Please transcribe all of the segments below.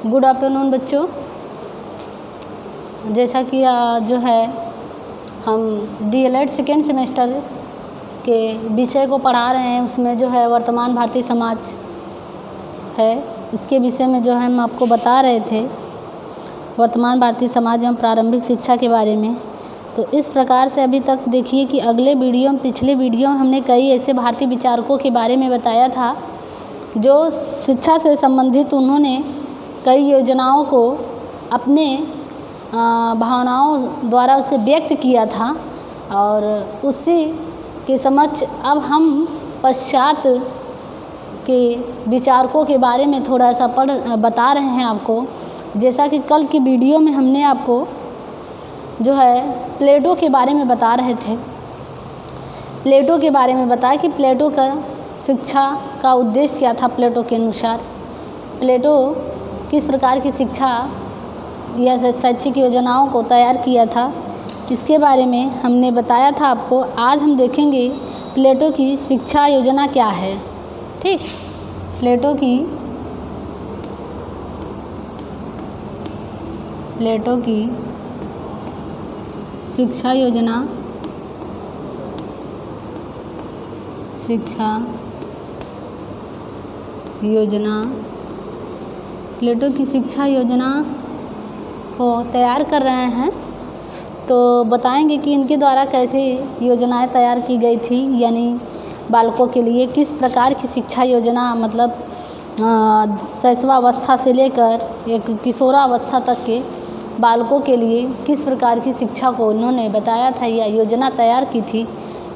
Good afternoon बच्चों। जैसा कि जो है हम डीएलएड सेकेंड सेमेस्टर के विषय को पढ़ा रहे हैं, उसमें जो है वर्तमान भारतीय समाज है, इसके विषय में जो है हम आपको बता रहे थे वर्तमान भारतीय समाज एवं प्रारंभिक शिक्षा के बारे में। तो इस प्रकार से अभी तक देखिए कि पिछले वीडियो में हमने कई ऐसे भारतीय विचारकों के बारे में बताया था जो शिक्षा से संबंधित उन्होंने कई योजनाओं को अपने भावनाओं द्वारा उसे व्यक्त किया था, और उसी के समक्ष अब हम पश्चात के विचारकों के बारे में थोड़ा सा बता रहे हैं आपको। जैसा कि कल की वीडियो में हमने आपको जो है प्लेटो के बारे में बता रहे थे, प्लेटो के बारे में बताया कि प्लेटो का शिक्षा का उद्देश्य क्या था। प्लेटो के अनुसार प्लेटो किस प्रकार की शिक्षा या शैक्षिक योजनाओं को तैयार किया था, इसके बारे में हमने बताया था आपको। आज हम देखेंगे प्लेटो की शिक्षा योजना क्या है। ठीक, प्लेटो की शिक्षा योजना प्लेटो की शिक्षा योजना को तैयार कर रहे हैं, तो बताएंगे कि इनके द्वारा कैसी योजनाएं तैयार की गई थी, यानी बालकों के लिए किस प्रकार की शिक्षा योजना, मतलब शैशवावस्था से लेकर एक किशोरावस्था तक के बालकों के लिए किस प्रकार की शिक्षा को उन्होंने बताया था या योजना तैयार की थी,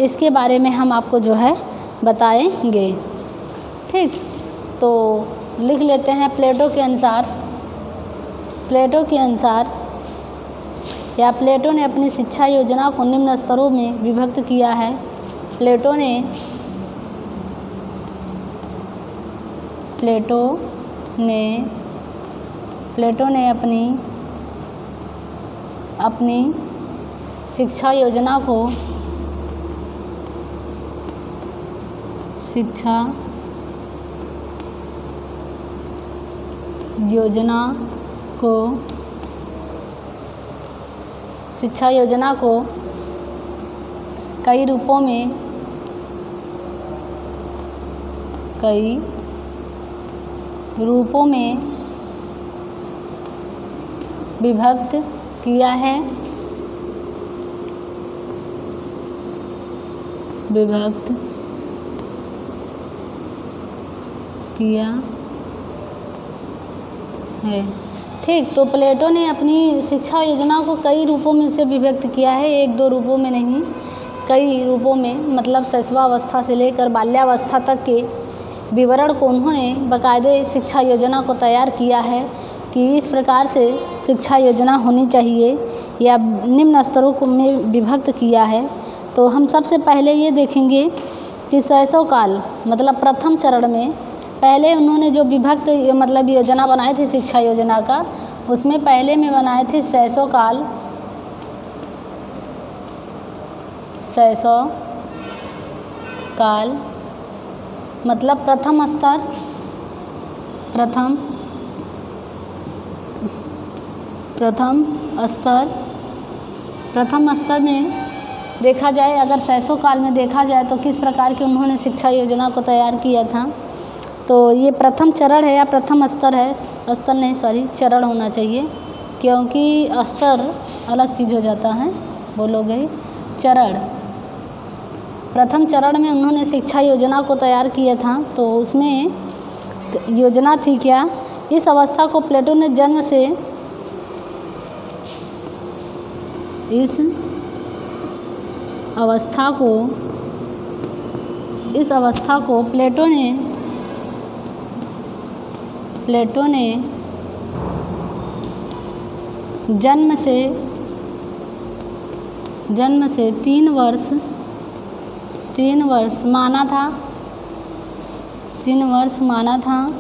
इसके बारे में हम आपको जो है बताएंगे। ठीक, तो लिख लेते हैं। प्लेटो के अनुसार या प्लेटो ने अपनी शिक्षा योजना को निम्न स्तरों में विभक्त किया है। प्लेटो ने अपनी शिक्षा योजना को कई रूपों में विभक्त किया है। ठीक, तो प्लेटो ने अपनी शिक्षा योजना को कई रूपों में से विभक्त किया है, एक दो रूपों में नहीं, कई रूपों में, मतलब शैशवावस्था से लेकर बाल्यावस्था तक के विवरण को उन्होंने बाकायदे शिक्षा योजना को तैयार किया है कि इस प्रकार से शिक्षा योजना होनी चाहिए, या निम्न स्तरों को में विभक्त किया है। तो हम सबसे पहले ये देखेंगे कि शैशवकाल, मतलब प्रथम चरण में पहले उन्होंने जो विभक्त मतलब योजना बनाई थी शिक्षा योजना का, उसमें पहले में बनाए थे शैशवकाल, मतलब प्रथम स्तर में देखा जाए, अगर शैशवकाल में देखा जाए तो किस प्रकार की उन्होंने शिक्षा योजना को तैयार किया था। तो ये प्रथम चरण है या प्रथम स्तर है, चरण होना चाहिए, क्योंकि स्तर अलग चीज़ हो जाता है, बोलोगे चरण। प्रथम चरण में उन्होंने शिक्षा योजना को तैयार किया था। तो उसमें योजना थी क्या, इस अवस्था को प्लेटो ने जन्म से इस अवस्था को प्लेटो ने जन्म से 3 वर्ष माना था।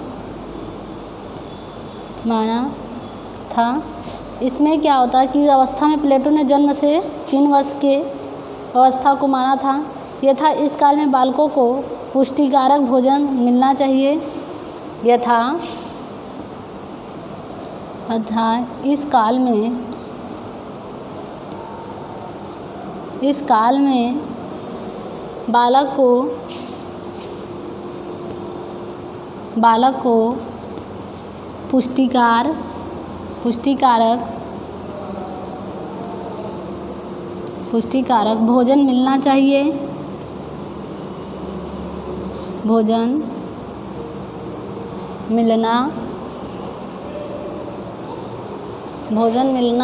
इसमें क्या होता है कि अवस्था में प्लेटो ने जन्म से 3 वर्ष के अवस्था को माना था। यथा इस काल में बालकों को पुष्टिकारक भोजन मिलना चाहिए, यथा तथा इस काल में बालक को पुष्टिकारक भोजन मिलना चाहिए। भोजन मिलना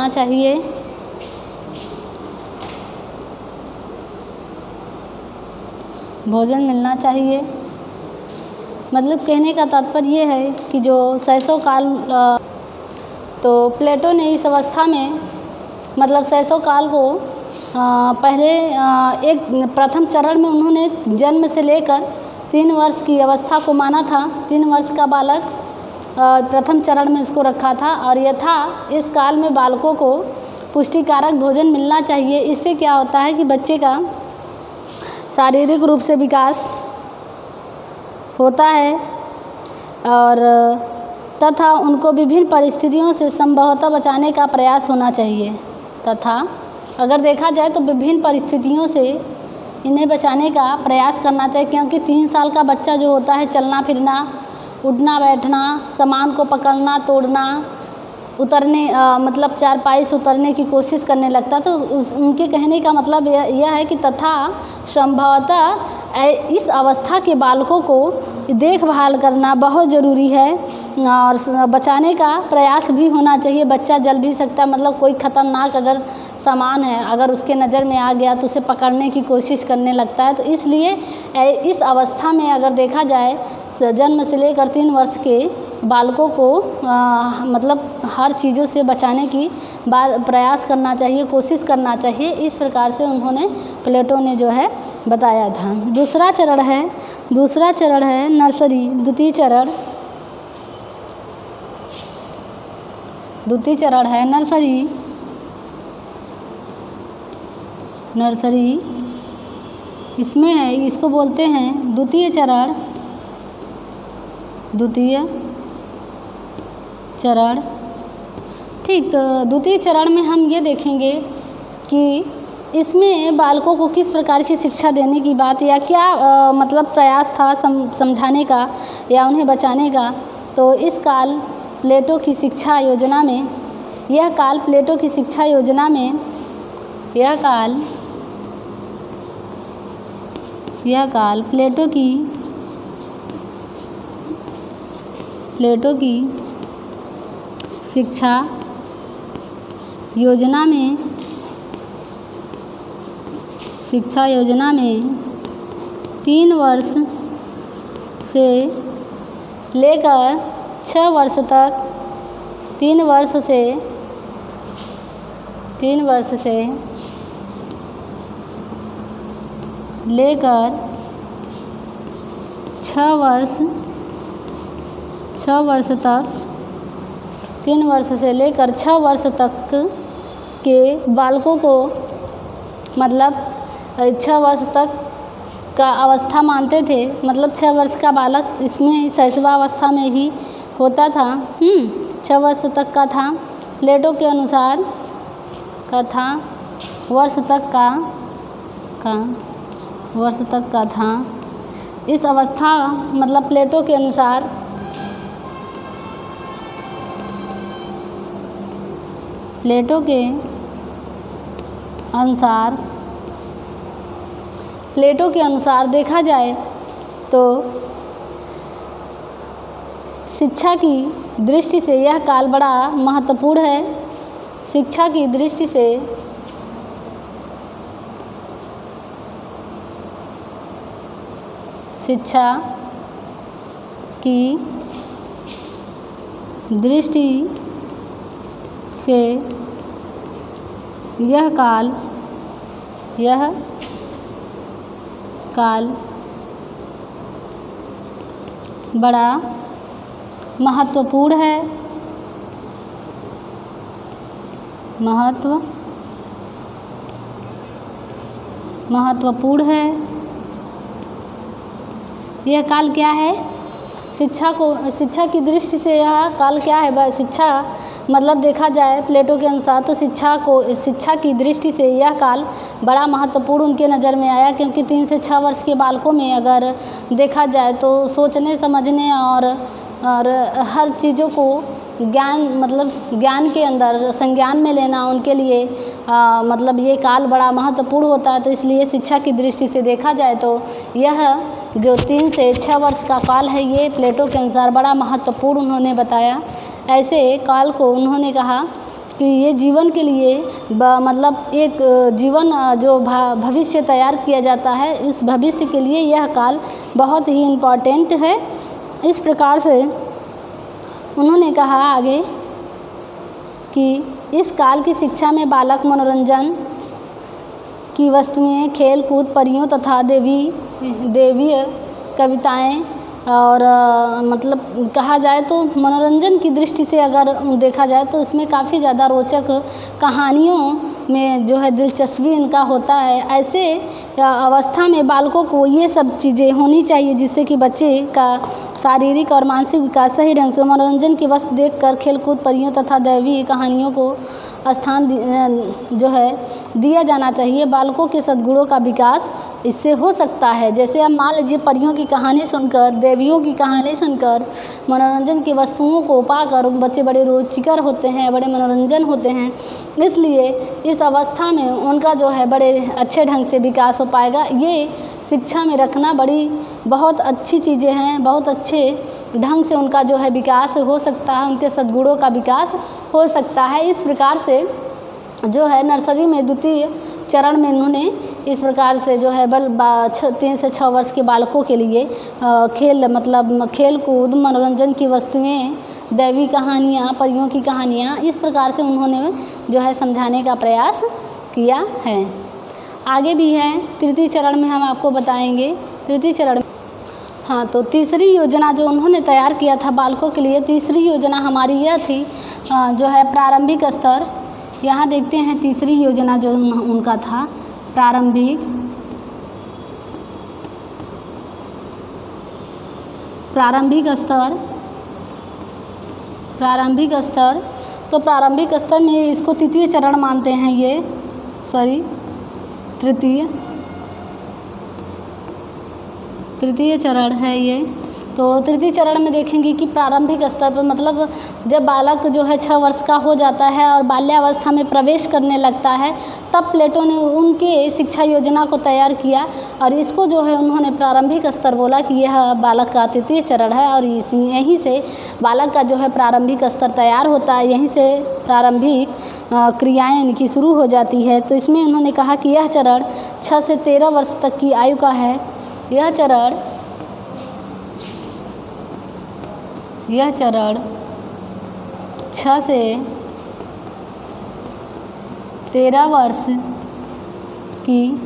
चाहिए। भोजन मिलना चाहिए मतलब कहने का तात्पर्य ये है कि जो शैशव काल, तो प्लेटो ने इस अवस्था में मतलब शैशव काल को पहले एक प्रथम चरण में उन्होंने जन्म से लेकर 3 वर्ष की अवस्था को माना था। 3 वर्ष का बालक प्रथम चरण में इसको रखा था और यथा इस काल में बालकों को पुष्टिकारक भोजन मिलना चाहिए। इससे क्या होता है कि बच्चे का शारीरिक रूप से विकास होता है और तथा उनको विभिन्न परिस्थितियों से संभवतः बचाने का प्रयास होना चाहिए। तथा अगर देखा जाए तो विभिन्न परिस्थितियों से इन्हें बचाने का प्रयास करना चाहिए, क्योंकि 3 साल का बच्चा जो होता है चलना फिरना, उठना बैठना, सामान को पकड़ना तोड़ना, उतरने मतलब चारपाई से उतरने की कोशिश करने लगता। तो उनके कहने का मतलब यह है कि तथा संभवतः इस अवस्था के बालकों को देखभाल करना बहुत ज़रूरी है और बचाने का प्रयास भी होना चाहिए। बच्चा जल भी सकता है, मतलब कोई ख़तरनाक अगर सामान है अगर उसके नज़र में आ गया तो उसे पकड़ने की कोशिश करने लगता है। तो इसलिए इस अवस्था में अगर देखा जाए जन्म से लेकर 3 वर्ष के बालकों को मतलब हर चीज़ों से बचाने की प्रयास करना चाहिए, कोशिश करना चाहिए। इस प्रकार से उन्होंने प्लेटो ने जो है बताया था। दूसरा चरण है नर्सरी। द्वितीय चरण है नर्सरी। इसमें है, इसको बोलते हैं द्वितीय चरण। ठीक, तो द्वितीय चरण में हम ये देखेंगे कि इसमें बालकों को किस प्रकार की शिक्षा देने की बात या क्या मतलब प्रयास था समझाने का या उन्हें बचाने का। तो इस काल प्लेटो की शिक्षा योजना में यह काल प्लेटो की शिक्षा योजना में 3 वर्ष से लेकर 6 वर्ष तक 3 वर्ष से लेकर 6 वर्ष तक 3 वर्ष से लेकर 6 वर्ष तक के बालकों को मतलब 6 वर्ष तक का अवस्था मानते थे। मतलब 6 वर्ष का बालक इसमें शैशवावस्था में ही होता था। 6 वर्ष तक का था। प्लेटो के अनुसार का था वर्ष तक का था। इस अवस्था मतलब प्लेटो के अनुसार प्लेटो के अनुसार देखा जाए तो शिक्षा की दृष्टि से यह काल बड़ा महत्वपूर्ण है। शिक्षा की दृष्टि से यह काल बड़ा महत्वपूर्ण है। यह काल क्या है? शिक्षा की दृष्टि से यह काल क्या है? शिक्षा मतलब देखा जाए प्लेटो के अनुसार तो शिक्षा की दृष्टि से यह काल बड़ा महत्वपूर्ण उनके नज़र में आया, क्योंकि 3 से 6 वर्ष के बालकों में अगर देखा जाए तो सोचने समझने और हर चीज़ों को ज्ञान के अंदर संज्ञान में लेना उनके लिए मतलब ये काल बड़ा महत्वपूर्ण होता है। तो इसलिए शिक्षा की दृष्टि से देखा जाए तो यह जो 3 से 6 वर्ष का काल है ये प्लेटो के अनुसार बड़ा महत्वपूर्ण उन्होंने बताया। ऐसे काल को उन्होंने कहा कि ये जीवन के लिए मतलब एक जीवन जो भविष्य तैयार किया जाता है, इस भविष्य के लिए यह काल बहुत ही इम्पॉर्टेंट है। इस प्रकार से उन्होंने कहा आगे कि इस काल की शिक्षा में बालक मनोरंजन की वस्तुएं, खेल कूद, परियों तथा देवीय कविताएं और मतलब कहा जाए तो मनोरंजन की दृष्टि से अगर देखा जाए तो इसमें काफ़ी ज़्यादा रोचक कहानियों में जो है दिलचस्पी इनका होता है। ऐसे अवस्था में बालकों को ये सब चीज़ें होनी चाहिए जिससे कि बच्चे का शारीरिक और मानसिक विकास सही ढंग से मनोरंजन की वस्तु देखकर खेलकूद, परियों तथा दैवीय कहानियों को स्थान जो है दिया जाना चाहिए। बालकों के सद्गुणों का विकास इससे हो सकता है। जैसे अब मान लीजिए परियों की कहानी सुनकर, देवियों की कहानी सुनकर मनोरंजन की वस्तुओं को पाकर बच्चे बड़े रुचिकर होते हैं, बड़े मनोरंजन होते हैं। इसलिए इस अवस्था में उनका जो है बड़े अच्छे ढंग से विकास हो पाएगा। ये शिक्षा में रखना बहुत अच्छी चीज़ें हैं, बहुत अच्छे ढंग से उनका जो है विकास हो सकता है, उनके सद्गुणों का विकास हो सकता है। इस प्रकार से जो है नर्सरी में द्वितीय चरण में इन्होंने इस प्रकार से जो है 3 से 6 वर्ष के बालकों के लिए खेल कूद, मनोरंजन की वस्तुएं, दैवी कहानियाँ, परियों की कहानियाँ, इस प्रकार से उन्होंने जो है समझाने का प्रयास किया है। आगे भी है तृतीय चरण में हम आपको बताएंगे। तृतीय चरण हाँ, तो तीसरी योजना जो उन्होंने तैयार किया था बालकों के लिए, तीसरी योजना हमारी यह थी जो है प्रारंभिक स्तर। यहाँ देखते हैं तीसरी योजना जो उनका था प्रारंभिक स्तर। तो प्रारंभिक स्तर में इसको तृतीय चरण मानते हैं, ये तृतीय चरण है ये। तो तृतीय चरण में देखेंगे कि प्रारंभिक स्तर पर मतलब जब बालक जो है 6 वर्ष का हो जाता है और बाल्यावस्था में प्रवेश करने लगता है, तब प्लेटो ने उनके शिक्षा योजना को तैयार किया और इसको जो है उन्होंने प्रारंभिक स्तर बोला कि यह बालक का तृतीय चरण है और यहीं से बालक का जो है प्रारंभिक स्तर तैयार होता है, यहीं से प्रारंभिक क्रियाएं इनकी शुरू हो जाती है। तो इसमें उन्होंने कहा कि यह चरण 6 से 13 वर्ष तक की आयु का है। यह चरण 6 से 13 वर्ष की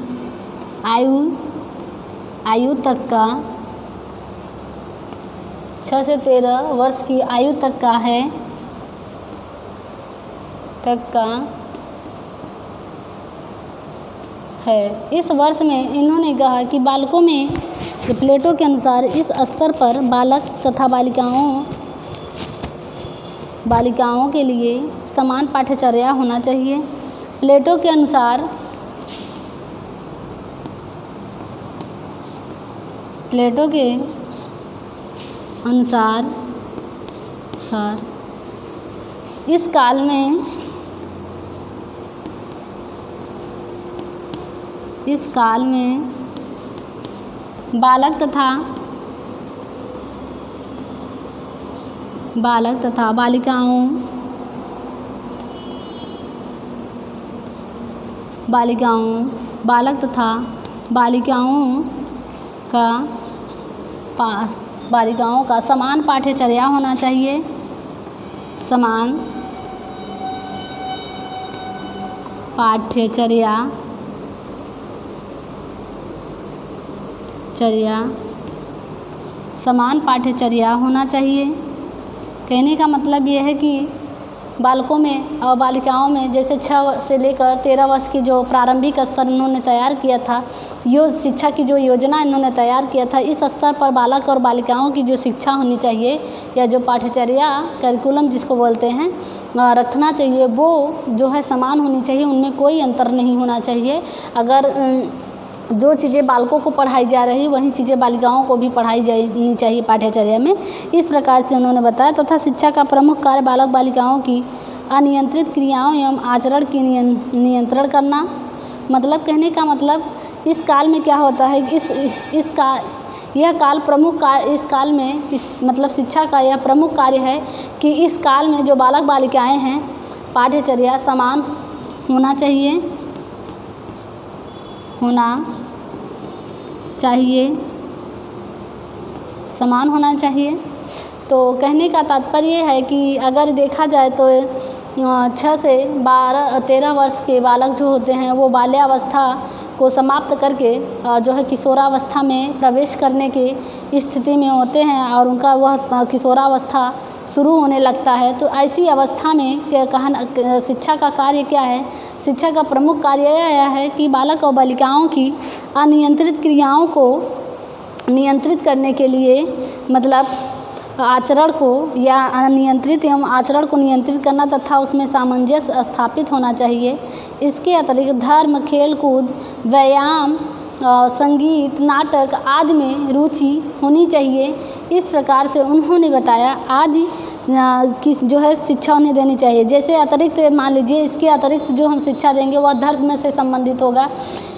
आयु तक का 6 से 13 वर्ष की आयु तक का है इस वर्ष में इन्होंने कहा कि बालकों में प्लेटो के अनुसार इस स्तर पर बालक तथा बालिकाओं के लिए समान पाठ्यचर्या होना चाहिए। प्लेटो के अनुसार इस काल में बालक तथा बालिकाओं का समान पाठ्यचर्या होना चाहिए। समान पाठ्यचर्या होना चाहिए। कहने का मतलब यह है कि बालकों में और बालिकाओं में जैसे 6 से लेकर 13 वर्ष की जो प्रारंभिक स्तर इन्होंने तैयार किया था, शिक्षा की जो योजना इन्होंने तैयार किया था, इस स्तर पर बालक और बालिकाओं की जो शिक्षा होनी चाहिए या जो पाठ्यचर्या करिकुलम जिसको बोलते हैं रखना चाहिए, वो जो है समान होनी चाहिए, उनमें कोई अंतर नहीं होना चाहिए। अगर जो चीज़ें बालकों को पढ़ाई जा रही वही चीज़ें बालिकाओं को भी पढ़ाई जानी चाहिए पाठ्यचर्या में, इस प्रकार से उन्होंने बताया। तथा शिक्षा का प्रमुख कार्य बालक बालिकाओं की अनियंत्रित क्रियाओं एवं आचरण की नियंत्रण करना। मतलब कहने का मतलब इस काल में क्या होता है, यह काल प्रमुख कार्य इस काल में मतलब शिक्षा का यह प्रमुख कार्य है कि इस काल में जो बालक बालिकाएं हैं पाठ्यचर्या समान होना चाहिए समान होना चाहिए। तो कहने का तात्पर्य है कि अगर देखा जाए तो 6 से 13 वर्ष के बालक जो होते हैं वो बाल्यावस्था को समाप्त करके जो है किशोरावस्था में प्रवेश करने की स्थिति में होते हैं और उनका वह किशोरावस्था शुरू होने लगता है। तो ऐसी अवस्था में शिक्षा का कार्य क्या है, शिक्षा का प्रमुख कार्य यह है कि बालक और बालिकाओं की अनियंत्रित क्रियाओं को नियंत्रित करने के लिए मतलब आचरण को या अनियंत्रित एवं आचरण को नियंत्रित करना तथा उसमें सामंजस्य स्थापित होना चाहिए। इसके अतिरिक्त धर्म, खेल कूद, व्यायाम, संगीत, नाटक आदि में रुचि होनी चाहिए। इस प्रकार से उन्होंने बताया आदि की जो है शिक्षा उन्हें देनी चाहिए। जैसे अतिरिक्त मान लीजिए इसके अतिरिक्त जो हम शिक्षा देंगे वह धर्म से संबंधित होगा,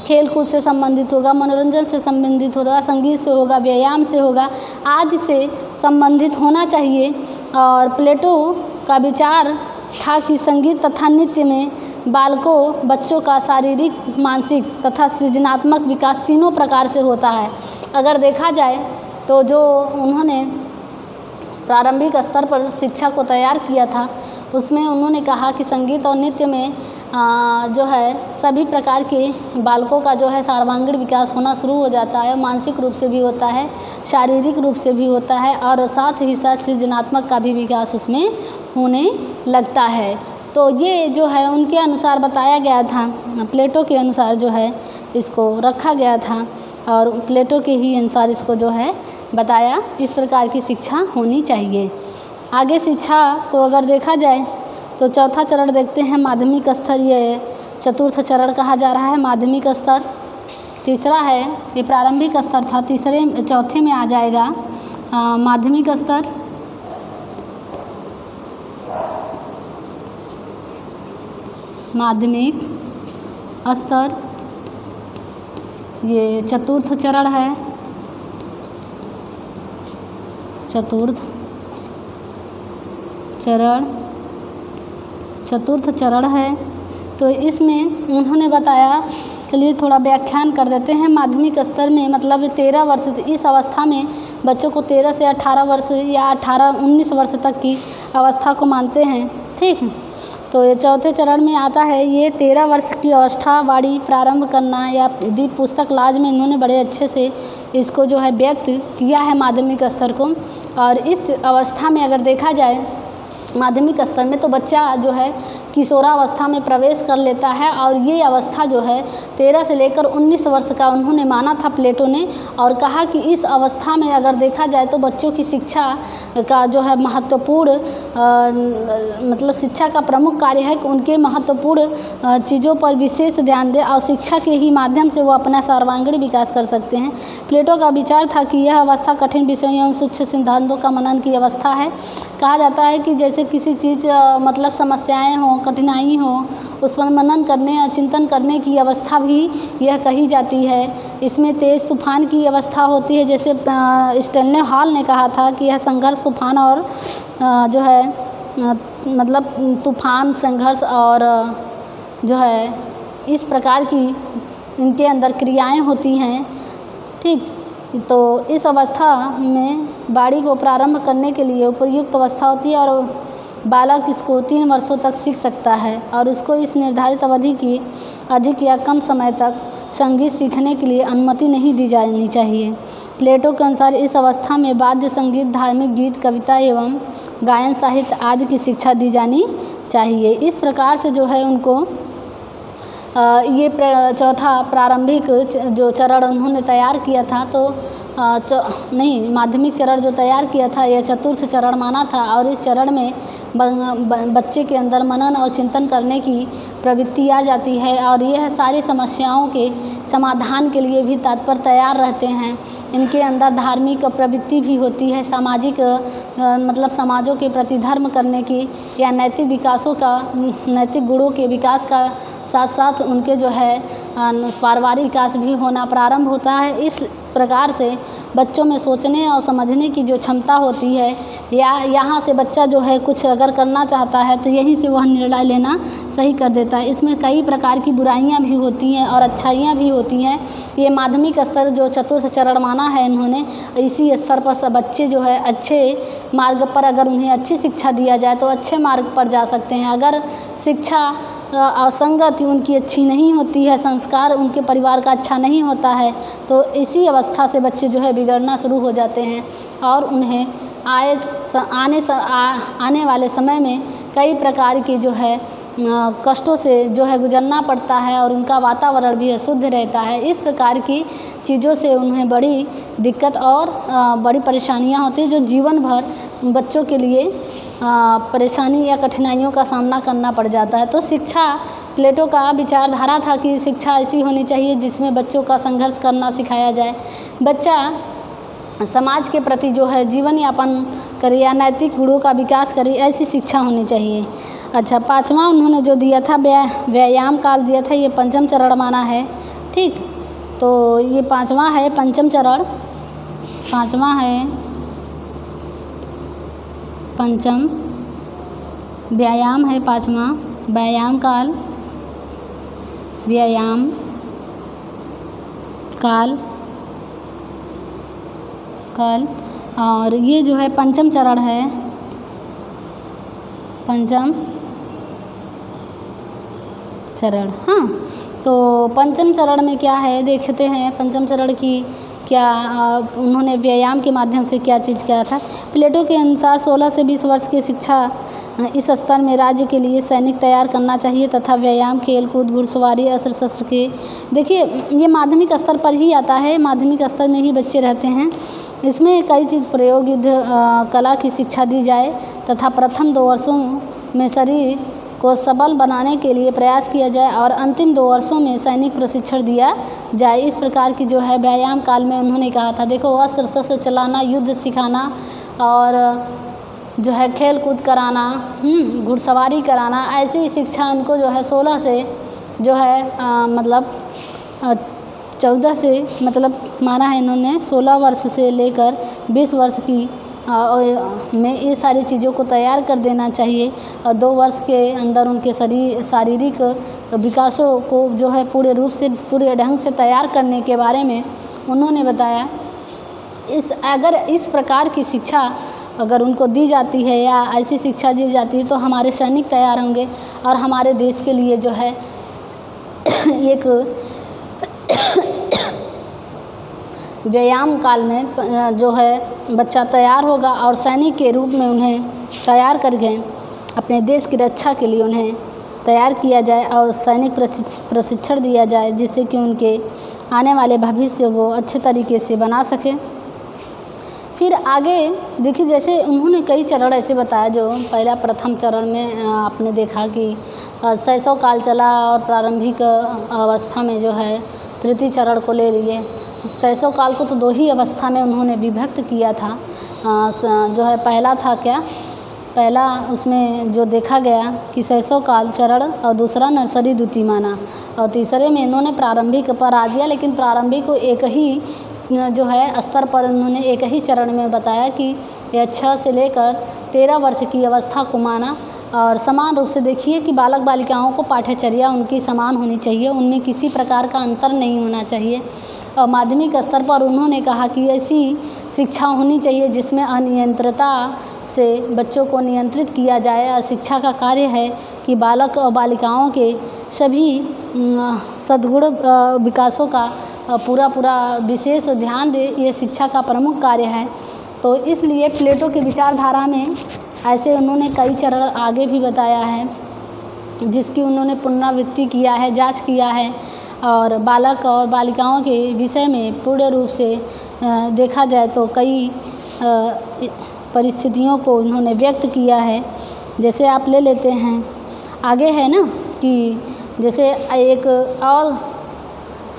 खेल कूद से संबंधित होगा, मनोरंजन से संबंधित होगा, संगीत से होगा, व्यायाम से होगा, आदि से संबंधित होना चाहिए। और प्लेटो का विचार था कि संगीत तथा नृत्य में बच्चों का शारीरिक, मानसिक तथा सृजनात्मक विकास तीनों प्रकार से होता है। अगर देखा जाए तो जो उन्होंने प्रारंभिक स्तर पर शिक्षा को तैयार किया था उसमें उन्होंने कहा कि संगीत और नृत्य में जो है सभी प्रकार के बालकों का जो है सर्वांगीण विकास होना शुरू हो जाता है, मानसिक रूप से भी होता है, शारीरिक रूप से भी होता है और साथ ही साथ सृजनात्मक का भी विकास उसमें होने लगता है। तो ये जो है उनके अनुसार बताया गया था, प्लेटो के अनुसार जो है इसको रखा गया था और प्लेटो के ही अनुसार इसको जो है बताया, इस प्रकार की शिक्षा होनी चाहिए। आगे शिक्षा को अगर देखा जाए तो चौथा चरण देखते हैं माध्यमिक स्तर, ये चतुर्थ चरण कहा जा रहा है माध्यमिक स्तर। तीसरा है, ये प्रारंभिक स्तर था, चौथे में आ जाएगा माध्यमिक स्तर। माध्यमिक स्तर ये चतुर्थ चरण है, चतुर्थ चरण है। तो इसमें उन्होंने बताया, चलिए थोड़ा व्याख्यान कर देते हैं। माध्यमिक स्तर में मतलब 13 वर्ष, इस अवस्था में बच्चों को 13 से 18 वर्ष या 18-19 वर्ष तक की अवस्था को मानते हैं, ठीक। तो ये चौथे चरण में आता है, ये 13 वर्ष की अवस्था वाणी प्रारंभ करना या दीप पुस्तक लाज में इन्होंने बड़े अच्छे से इसको जो है व्यक्त किया है माध्यमिक स्तर को। और इस अवस्था में अगर देखा जाए माध्यमिक स्तर में तो बच्चा जो है किशोरावस्था में प्रवेश कर लेता है और ये अवस्था जो है 13 से लेकर 19 वर्ष का उन्होंने माना था प्लेटो ने, और कहा कि इस अवस्था में अगर देखा जाए तो बच्चों की शिक्षा का जो है महत्वपूर्ण मतलब शिक्षा का प्रमुख कार्य है कि उनके महत्वपूर्ण चीज़ों पर विशेष ध्यान दें और शिक्षा के ही माध्यम से वो अपना सर्वांगीण विकास कर सकते हैं। प्लेटो का विचार था कि यह अवस्था कठिन विषयों एवं सूक्ष्म सिद्धांतों का मनन की अवस्था है। कहा जाता है कि जैसे किसी चीज़ मतलब समस्याएं हों, कठिनाई हो, उस पर मनन करने और चिंतन करने की अवस्था भी यह कही जाती है। इसमें तेज़ तूफान की अवस्था होती है, जैसे स्टैनले हॉल ने कहा था कि यह संघर्ष तूफान और जो है मतलब तूफान, संघर्ष और जो है इस प्रकार की इनके अंदर क्रियाएं होती हैं, ठीक। तो इस अवस्था में वाणी को प्रारंभ करने के लिए उपयुक्त अवस्था होती है और बालक इसको 3 वर्षों तक सीख सकता है और उसको इस निर्धारित अवधि की अधिक या कम समय तक संगीत सीखने के लिए अनुमति नहीं दी जानी चाहिए। प्लेटो के अनुसार इस अवस्था में वाद्य संगीत, धार्मिक गीत, कविता एवं गायन साहित्य आदि की शिक्षा दी जानी चाहिए। इस प्रकार से जो है उनको ये चौथा प्रारंभिक जो चरण उन्होंने तैयार किया था, तो माध्यमिक चरण जो तैयार किया था यह चतुर्थ चरण माना था। और इस चरण में बच्चे के अंदर मनन और चिंतन करने की प्रवृत्ति आ जाती है और यह सारी समस्याओं के समाधान के लिए भी तत्पर तैयार रहते हैं। इनके अंदर धार्मिक प्रवृत्ति भी होती है, सामाजिक मतलब समाजों के प्रति धर्म करने की या नैतिक विकासों का, नैतिक गुणों के विकास का साथ साथ उनके जो है पारिवारिक विकास भी होना प्रारंभ होता है। इस प्रकार से बच्चों में सोचने और समझने की जो क्षमता होती है, या यहाँ से बच्चा जो है कुछ अगर करना चाहता है तो यहीं से वह निर्णय लेना सही कर देता है। इसमें कई प्रकार की बुराइयां भी होती हैं और अच्छाइयां भी होती हैं। ये माध्यमिक स्तर जो चतुर्थ चरण माना है इन्होंने, इसी स्तर पर सब बच्चे जो है अच्छे मार्ग पर, अगर उन्हें अच्छी शिक्षा दिया जाए तो अच्छे मार्ग पर जा सकते हैं। अगर शिक्षा असंगत उनकी अच्छी नहीं होती है, संस्कार उनके परिवार का अच्छा नहीं होता है, तो इसी अवस्था से बच्चे जो है बिगड़ना शुरू हो जाते हैं और उन्हें आने वाले समय में कई प्रकार की जो है कष्टों से जो है गुजरना पड़ता है और उनका वातावरण भी अशुद्ध रहता है। इस प्रकार की चीज़ों से उन्हें बड़ी दिक्कत और बड़ी परेशानियां होती हैं, जो जीवन भर बच्चों के लिए परेशानी या कठिनाइयों का सामना करना पड़ जाता है। तो शिक्षा, प्लेटो का विचारधारा था कि शिक्षा ऐसी होनी चाहिए जिसमें बच्चों का संघर्ष करना सिखाया जाए, बच्चा समाज के प्रति जो है जीवन यापन करे या नैतिक गुणों का विकास करे, ऐसी शिक्षा होनी चाहिए। अच्छा, पाँचवा उन्होंने जो दिया था व्यायाम काल दिया था, ये पंचम चरण माना है। ठीक, तो ये पाँचवा है पंचम चरण, पाँचवा है पंचम, व्यायाम है पाँचवा, व्यायाम काल, व्यायाम काल और ये जो है पंचम चरण है, पंचम चरण। हाँ, तो पंचम चरण में क्या है देखते हैं, पंचम चरण की क्या उन्होंने व्यायाम के माध्यम से क्या चीज़ किया था। प्लेटो के अनुसार 16 से 20 वर्ष की शिक्षा इस स्तर में राज्य के लिए सैनिक तैयार करना चाहिए तथा व्यायाम, खेल कूद, घुड़सवारी, अस्त्र शस्त्र के, देखिए ये माध्यमिक स्तर पर ही आता है, माध्यमिक स्तर में ही बच्चे रहते हैं। इसमें कई चीज़ प्रयोग, युद्ध कला की शिक्षा दी जाए तथा प्रथम 2 वर्षों में शरीर को सबल बनाने के लिए प्रयास किया जाए और अंतिम 2 वर्षों में सैनिक प्रशिक्षण दिया जाए। इस प्रकार की जो है व्यायाम काल में उन्होंने कहा था। देखो, अस्त्र शस्त्र चलाना, युद्ध सिखाना और जो है खेल कूद कराना, घुड़सवारी कराना, ऐसी शिक्षा उनको जो है 16 से जो है मतलब 14 से मतलब माना है इन्होंने 16 वर्ष से लेकर 20 वर्ष की में ये सारी चीज़ों को तैयार कर देना चाहिए और 2 वर्ष के अंदर उनके शारीरिक विकासों को जो है पूरे रूप से, पूरे ढंग से तैयार करने के बारे में उन्होंने बताया। अगर इस प्रकार की शिक्षा अगर उनको दी जाती है या ऐसी शिक्षा दी जाती है तो हमारे सैनिक तैयार होंगे और हमारे देश के लिए जो है एक व्यायाम काल में जो है बच्चा तैयार होगा और सैनिक के रूप में उन्हें तैयार करके अपने देश की रक्षा के लिए उन्हें तैयार किया जाए और सैनिक प्रशिक्षण दिया जाए, जिससे कि उनके आने वाले भविष्य वो अच्छे तरीके से बना सकें। फिर आगे देखिए, जैसे उन्होंने कई चरण ऐसे बताया, जो पहला प्रथम चरण में आपने देखा कि शैशव काल चला और प्रारंभिक अवस्था में जो है तृतीय चरण को ले लिए। शैशव काल को तो 2 ही अवस्था में उन्होंने विभक्त किया था। जो है पहला था क्या, पहला उसमें जो देखा गया कि शैशव काल चरण और दूसरा नर्सरी द्वितीय माना और तीसरे में इन्होंने प्रारंभिक पर आ दिया। लेकिन प्रारंभिक को एक ही जो है स्तर पर उन्होंने एक ही चरण में बताया कि यह 6 से लेकर 13 वर्ष की अवस्था को माना। और समान रूप से देखिए कि बालक बालिकाओं को पाठ्यचर्या उनकी समान होनी चाहिए, उनमें किसी प्रकार का अंतर नहीं होना चाहिए। और माध्यमिक स्तर पर उन्होंने कहा कि ऐसी शिक्षा होनी चाहिए जिसमें अनियंत्रितता से बच्चों को नियंत्रित किया जाए। और शिक्षा का कार्य है कि बालक और बालिकाओं के सभी सद्गुण विकासों का पूरा विशेष ध्यान दे, ये शिक्षा का प्रमुख कार्य है। तो इसलिए प्लेटो की विचारधारा में ऐसे उन्होंने कई चरण आगे भी बताया है, जिसकी उन्होंने पुनरावृत्ति किया है, जांच किया है। और बालक और बालिकाओं के विषय में पूर्ण रूप से देखा जाए तो कई परिस्थितियों को उन्होंने व्यक्त किया है। जैसे आप ले लेते हैं, आगे है ना कि जैसे एक और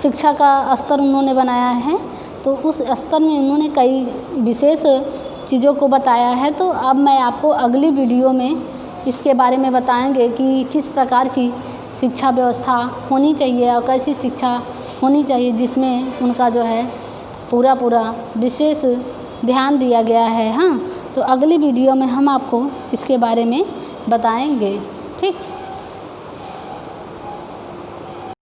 शिक्षा का स्तर उन्होंने बनाया है, तो उस स्तर में उन्होंने कई विशेष चीज़ों को बताया है। तो अब मैं आपको अगली वीडियो में इसके बारे में बताएंगे कि किस प्रकार की शिक्षा व्यवस्था होनी चाहिए और कैसी शिक्षा होनी चाहिए, जिसमें उनका जो है पूरा विशेष ध्यान दिया गया है। हाँ, तो अगली वीडियो में हम आपको इसके बारे में बताएंगे। ठीक।